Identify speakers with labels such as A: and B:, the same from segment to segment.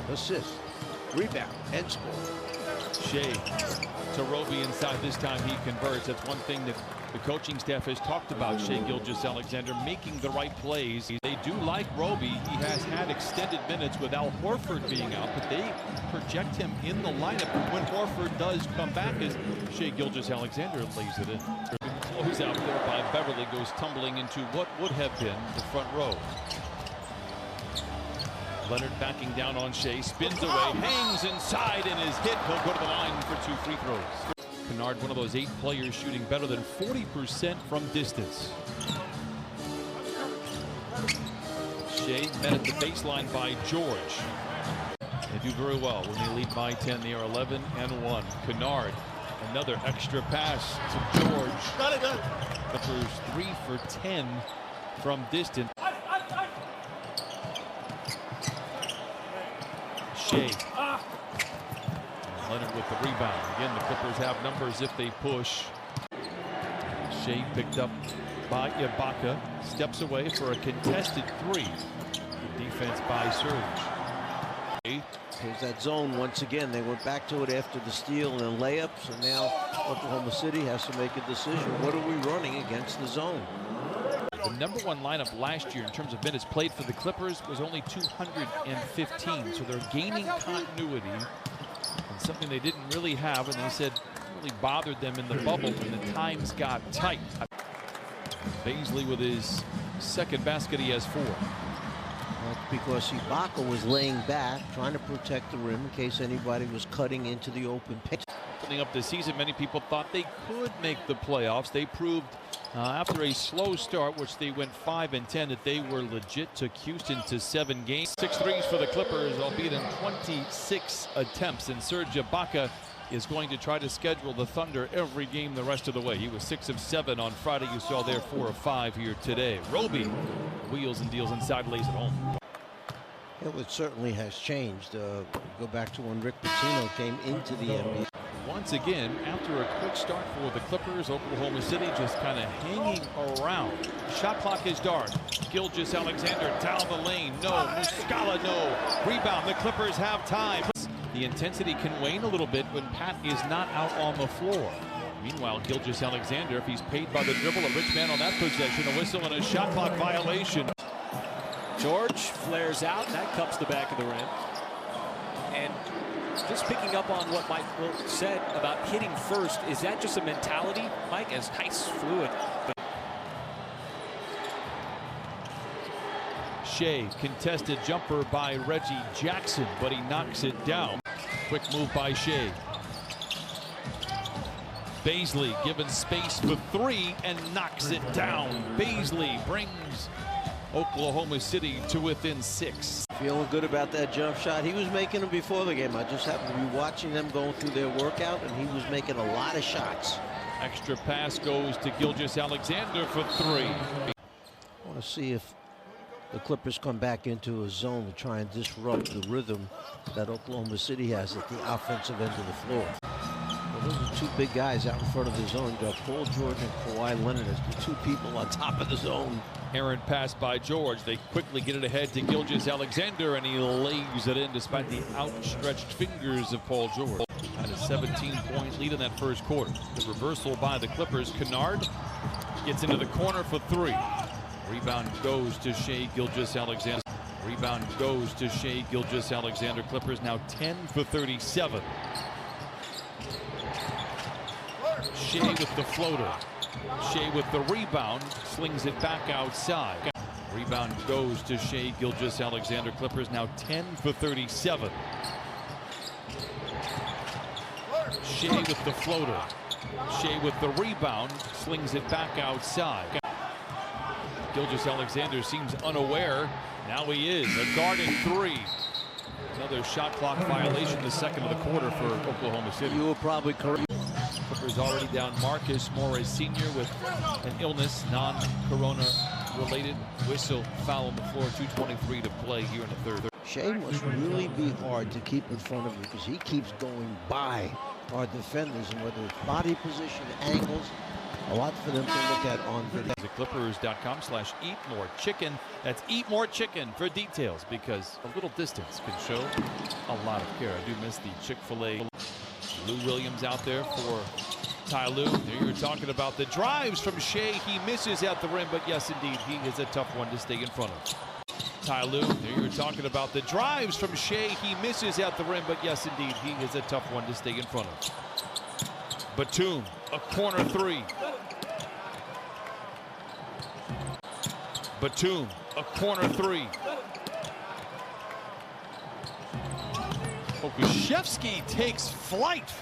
A: assist, rebound, and score.
B: Shai to Roby inside. This time he converts. That's one thing that the coaching staff has talked about. Shai Gilgeous-Alexander making the right plays. They do like Roby. He has had extended minutes with Al Horford being out, but they project him in the lineup when Horford does come back as Shai Gilgeous-Alexander lays it in. Close out there by Beverly, goes tumbling into what would have been the front row. Leonard backing down on Shai, spins away, hangs inside and is hit. He'll go to the line for 2 free throws. Kennard, one of those 8 players shooting better than 40% from distance. Shai met at the baseline by George. They do very well when they lead by 10. They are 11-1. Kennard, another extra pass to George.
A: Got it.
B: Clippers 3 for 10 from distance. Shai. Leonard with the rebound. Again, the Clippers have numbers if they push. Shai picked up by Ibaka. Steps away for a contested 3. Good defense by Serge.
A: Here's that zone once again. They went back to it after the steal and layups, and now Oklahoma City has to make a decision. What are we running against the zone?
B: The #1 lineup last year in terms of minutes played for the Clippers was only 215, so they're gaining continuity, and something they didn't really have, and they said really bothered them in the bubble when the times got tight. Baisley with his second basket, he has 4.
A: That's because Ibaka was laying back, trying to protect the rim in case anybody was cutting into the open paint.
B: Opening up the season, many people thought they could make the playoffs. They proved after a slow start, which they went 5-10, that they were legit. Took Houston to 7 games. 6 threes for the Clippers, albeit in 26 attempts. And Serge Ibaka is going to try to schedule the Thunder every game the rest of the way. He was 6 of 7 on Friday. You saw there 4 of 5 here today. Roby wheels and deals inside, lays it home.
A: Well, it certainly has changed. Go back to when Rick Pitino came into the NBA.
B: Once again, after a quick start for the Clippers, Oklahoma City just kind of hanging around. Shot clock is dark. Gilgeous-Alexander down the lane. No. Muscala, no. Rebound. The Clippers have time. The intensity can wane a little bit when Pat is not out on the floor. Meanwhile, Gilgeous-Alexander, if he's paid by the dribble, a rich man on that possession, a whistle and a shot clock violation.
C: George flares out, and that cups the back of the rim. And just picking up on what Mike said about hitting first, is that just a mentality, Mike? As nice, fluid.
B: Shai, contested jumper by Reggie Jackson, but he knocks it down. Quick move by Shai. Baisley given space for 3 and knocks it down. Baisley brings Oklahoma City to within 6.
A: Feeling good about that jump shot. He was making them before the game. I just happened to be watching them going through their workout, and he was making a lot of shots.
B: Extra pass goes to Gilgeous-Alexander for 3.
A: I want to see if the Clippers come back into a zone to try and disrupt the rhythm that Oklahoma City has at the offensive end of the floor. Well, those are 2 big guys out in front of the zone. You got Paul George and Kawhi Leonard as the 2 people on top of the zone.
B: Errant pass by George. They quickly get it ahead to Gilgeous-Alexander, and he lays it in despite the outstretched fingers of Paul George. Had a 17-point lead in that first quarter. The reversal by the Clippers. Kennard gets into the corner for 3. Rebound goes to Shai Gilgeous-Alexander. Rebound goes to Shai Gilgeous-Alexander. Clippers now 10 for 37. Shai with the floater. Shai with the rebound, slings it back outside. Rebound goes to Shai Gilgeous-Alexander. Clippers now 10 for 37. Shai with the floater. Shai with the rebound, slings it back outside. Gilgeous-Alexander seems unaware. Now he is. A guarded 3. Another shot clock violation, the second of the quarter for Oklahoma City.
A: You were probably correct.
B: Clippers already down Marcus Morris Sr. with an illness, non-corona related. Whistle, foul on the floor, 2:23 to play here in the third.
A: Shai must really be hard to keep in front of you because he keeps going by our defenders, and whether it's body position, angles, A lot for them to look at on video.
B: Clippers.com/eatmorechicken. That's Eat More Chicken for details, because a little distance can show a lot of care. I do miss the Chick-fil-A. Lou Williams out there for Ty Lue. There you're talking about the drives from Shai. He misses at the rim, but yes, indeed, he is a tough one to stay in front of. Ty Lue, there you're talking about the drives from Shai. He misses at the rim, but yes, indeed, he is a tough one to stay in front of. Batum, a corner three. Batum, a corner three. Okushevsky takes flight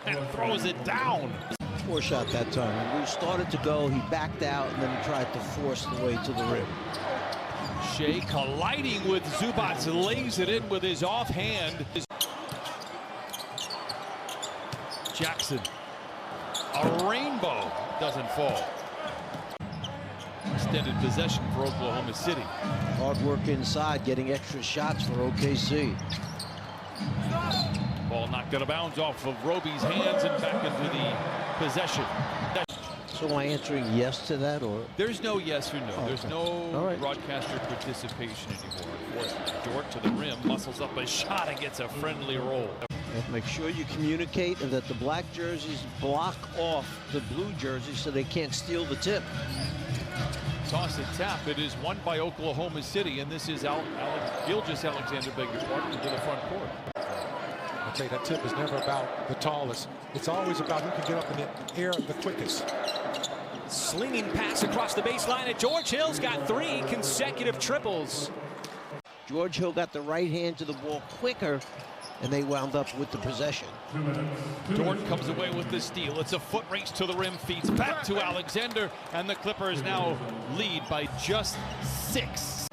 B: and throws it down.
A: Poor shot that time. When we started to go, he backed out and then he tried to force the way to the rim.
B: Shai colliding with Zubac, lays it in with his offhand. Jackson, a rainbow, doesn't fall. Extended possession for Oklahoma City.
A: Hard work inside, getting extra shots for OKC.
B: Ball knocked out of bounds off of Roby's hands and back into the possession.
A: So am I answering yes to that, or?
B: There's no yes or no.
A: Oh,
B: There's
A: okay.
B: no broadcaster participation anymore. Unfortunately, Dort to the rim, muscles up a shot and gets a friendly roll.
A: Make sure you communicate and that the black jerseys block off the blue jerseys so they can't steal the tip.
B: Toss and tap. It is won by Oklahoma City, and this is Gilgeous-Alexander, beg your pardon, into the front court.
D: I'll tell you, that tip is never about the tallest. It's always about who can get up in the air the quickest.
C: Slinging pass across the baseline, and George Hill's got 3 consecutive triples.
A: George Hill got the right hand to the ball quicker, and they wound up with the possession.
B: Dort comes away with the steal. It's a foot race to the rim, feeds back to Alexander, and the Clippers now lead by just 6.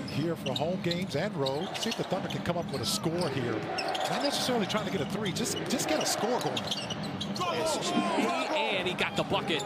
D: Here for home games and road. See if the Thunder can come up with a score here. Not necessarily trying to get a 3, just get a score going.
C: And he got the bucket.